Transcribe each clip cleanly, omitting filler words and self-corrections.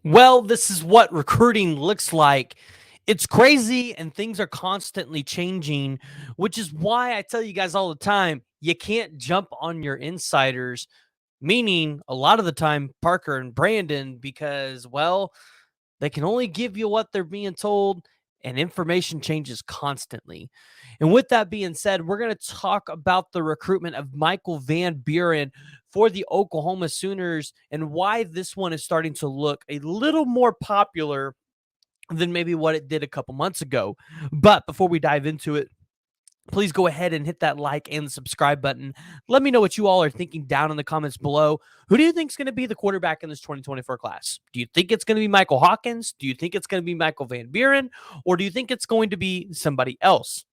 Well, this is what recruiting looks like. It's crazy and things are constantly changing, which is why I tell you guys all the time you can't jump on your insiders, meaning a lot of the time Parker and Brandon, because, well, they can only give you what they're being told, and information changes constantly. And with that being said, we're going to talk about the recruitment of Michael Van Buren for the Oklahoma Sooners and why this one is starting to look a little more popular than maybe what it did a couple months ago. But before we dive into it, please go ahead and hit that like and subscribe button. Let me know what you all are thinking down in the comments below. Who do you think is going to be the quarterback in this 2024 class? Do you think it's going to be Michael Hawkins? Do you think it's going to be Michael Van Buren? Or do you think it's going to be somebody else?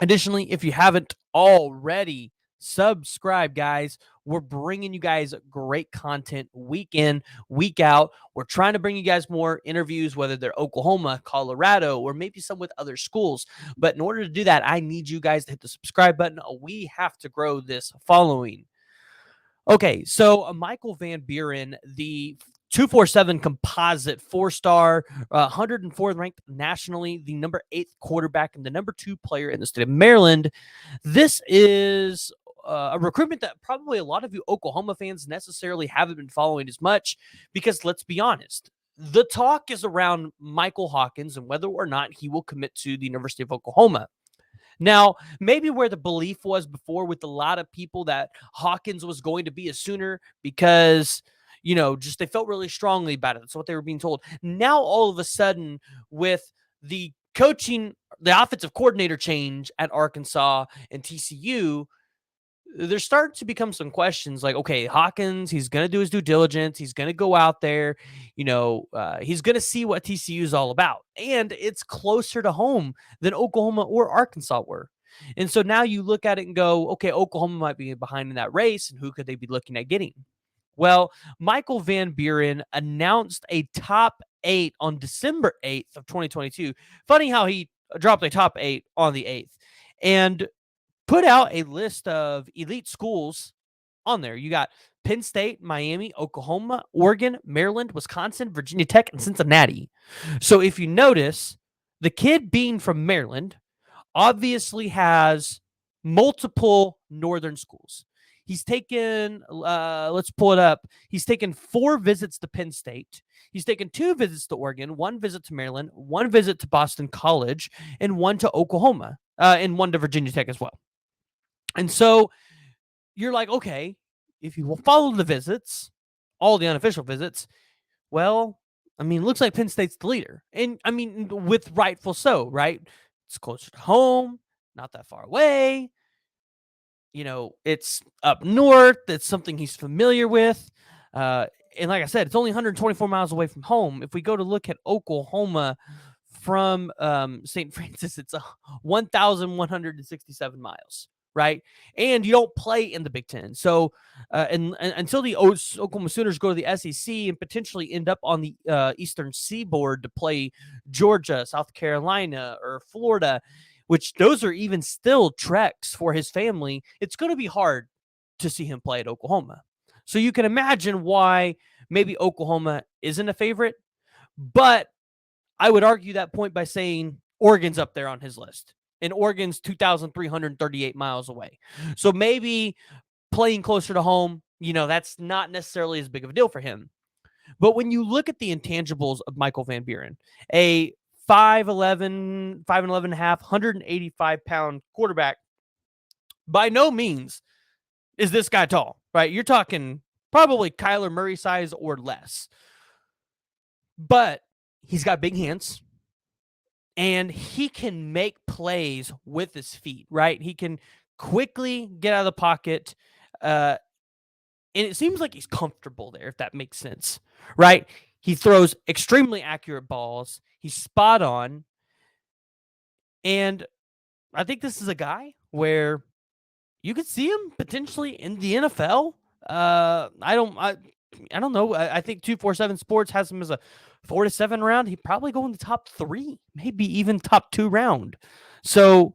Additionally, if you haven't already, subscribe, guys. We're bringing you guys great content week in, week out. We're trying to bring you guys more interviews, whether they're Oklahoma, Colorado, or maybe some with other schools. But in order to do that, I need you guys to hit the subscribe button. We have to grow this following. Okay, so Michael Van Buren, the 247 composite 4-star, 104th ranked nationally, the number 8th quarterback and the number 2 player in the state of Maryland. This is a recruitment that probably a lot of you Oklahoma fans necessarily haven't been following as much because let's be honest, the talk is around Michael Hawkins and whether or not he will commit to the University of Oklahoma. Now, maybe where the belief was before with a lot of people that Hawkins was going to be a Sooner because, just they felt really strongly about it. That's what they were being told. Now, all of a sudden, with the offensive coordinator change at Arkansas and TCU, there's starting to become some questions like, okay, Hawkins, he's going to do his due diligence. He's going to go out there, he's going to see what TCU is all about. And it's closer to home than Oklahoma or Arkansas were. And so now you look at it and go, okay, Oklahoma might be behind in that race. And who could they be looking at getting? Well, Michael Van Buren announced a top 8 on December 8th of 2022. Funny how he dropped a top 8 on the 8th. And put out a list of elite schools on there. You got Penn State, Miami, Oklahoma, Oregon, Maryland, Wisconsin, Virginia Tech, and Cincinnati. So if you notice, the kid being from Maryland obviously has multiple northern schools. He's taken, let's pull it up. He's taken 4 visits to Penn State. He's taken 2 visits to Oregon, 1 visit to Maryland, 1 visit to Boston College, and 1 to Oklahoma, and 1 to Virginia Tech as well. And so you're like, okay, if you will follow the visits, all the unofficial visits, well, looks like Penn State's the leader. And with rightful so, right? It's closer to home, not that far away. It's up north. It's something he's familiar with. And like I said, it's only 124 miles away from home. If we go to look at Oklahoma from St. Francis, it's 1,167 miles. Right. And you don't play in the Big Ten. So and until the Oklahoma Sooners go to the SEC and potentially end up on the Eastern Seaboard to play Georgia, South Carolina, or Florida, which those are even still treks for his family, it's going to be hard to see him play at Oklahoma. So you can imagine why maybe Oklahoma isn't a favorite. But I would argue that point by saying Oregon's up there on his list. And Oregon's 2,338 miles away. So maybe playing closer to home, that's not necessarily as big of a deal for him. But when you look at the intangibles of Michael Van Buren, a 5'11", 5'11 and a half, 185-pound quarterback, by no means is this guy tall, right? You're talking probably Kyler Murray size or less. But he's got big hands. And he can make plays with his feet, right? He can quickly get out of the pocket. And it seems like he's comfortable there, if that makes sense, right? He throws extremely accurate balls. He's spot on. And I think this is a guy where you could see him potentially in the NFL. I don't know. I think 247 Sports has him as a 4 to 7 round. He'd probably go in the top 3, maybe even top 2 round. So,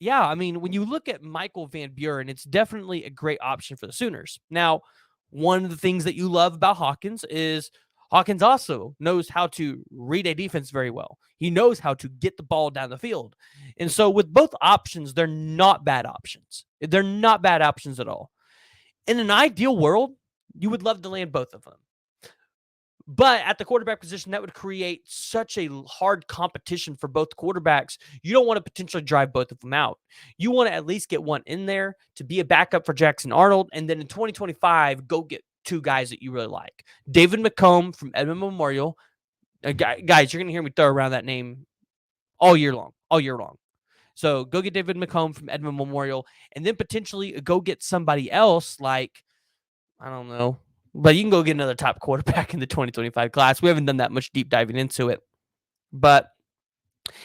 yeah, when you look at Michael Van Buren, it's definitely a great option for the Sooners. Now, one of the things that you love about Hawkins is Hawkins also knows how to read a defense very well. He knows how to get the ball down the field. And so with both options, they're not bad options. They're not bad options at all. In an ideal world, you would love to land both of them. But at the quarterback position, that would create such a hard competition for both quarterbacks. You don't want to potentially drive both of them out. You want to at least get one in there to be a backup for Jackson Arnold. And then in 2025, go get two guys that you really like. David McComb from Edmond Memorial. Guys, you're going to hear me throw around that name all year long. So go get David McComb from Edmond Memorial, and then potentially go get somebody else like, I don't know, but you can go get another top quarterback in the 2025 class. We haven't done that much deep diving into it. But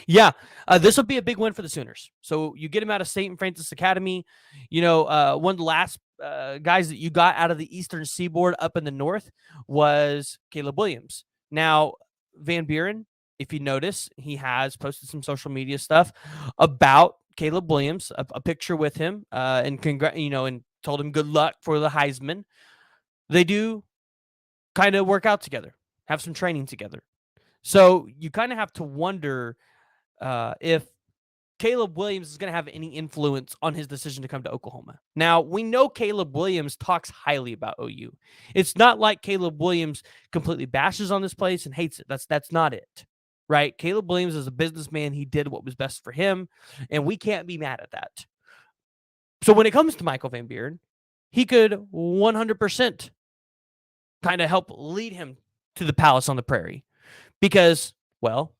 yeah, this will be a big win for the Sooners. So you get him out of St. Francis Academy. One of the last guys that you got out of the Eastern Seaboard up in the north was Caleb Williams. Now, Van Buren, if you notice, he has posted some social media stuff about Caleb Williams, a picture with him, and and told him good luck for the Heisman. They do kind of work out together, have some training together. So you kind of have to wonder if Caleb Williams is going to have any influence on his decision to come to Oklahoma. Now, we know Caleb Williams talks highly about OU. It's not like Caleb Williams completely bashes on this place and hates it. That's not it, right? Caleb Williams is a businessman. He did what was best for him, and we can't be mad at that. So when it comes to Michael Van Buren, he could 100% kind of help lead him to the palace on the prairie. Because, well,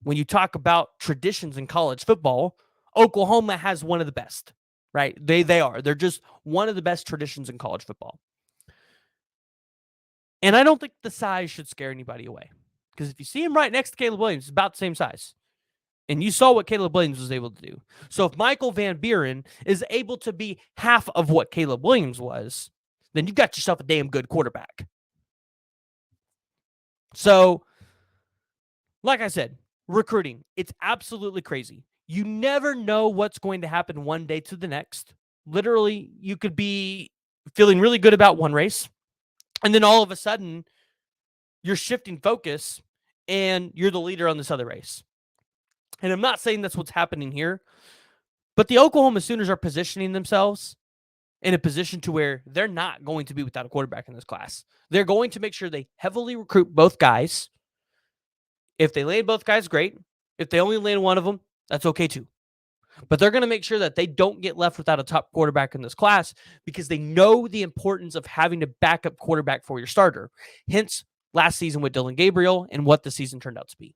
when you talk about traditions in college football, Oklahoma has one of the best, right? They're just one of the best traditions in college football. And I don't think the size should scare anybody away. Because if you see him right next to Caleb Williams, it's about the same size. And you saw what Caleb Williams was able to do. So if Michael Van Buren is able to be half of what Caleb Williams was, then you've got yourself a damn good quarterback. So, like I said, recruiting, it's absolutely crazy. You never know what's going to happen one day to the next. Literally, you could be feeling really good about one race, and then all of a sudden, you're shifting focus, and you're the leader on this other race. And I'm not saying that's what's happening here, but the Oklahoma Sooners are positioning themselves in a position to where they're not going to be without a quarterback in this class. They're going to make sure they heavily recruit both guys. If they land both guys, great. If they only land one of them, that's okay too. But they're going to make sure that they don't get left without a top quarterback in this class because they know the importance of having a backup quarterback for your starter. Hence, last season with Dylan Gabriel and what the season turned out to be.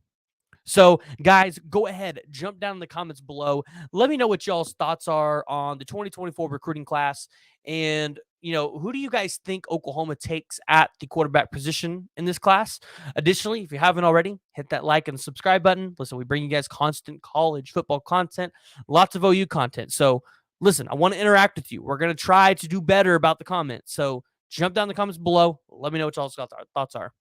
So, guys, go ahead, jump down in the comments below. Let me know what y'all's thoughts are on the 2024 recruiting class. And, who do you guys think Oklahoma takes at the quarterback position in this class? Additionally, if you haven't already, hit that like and subscribe button. Listen, we bring you guys constant college football content, lots of OU content. So, listen, I want to interact with you. We're going to try to do better about the comments. So, jump down in the comments below. Let me know what y'all's thoughts are.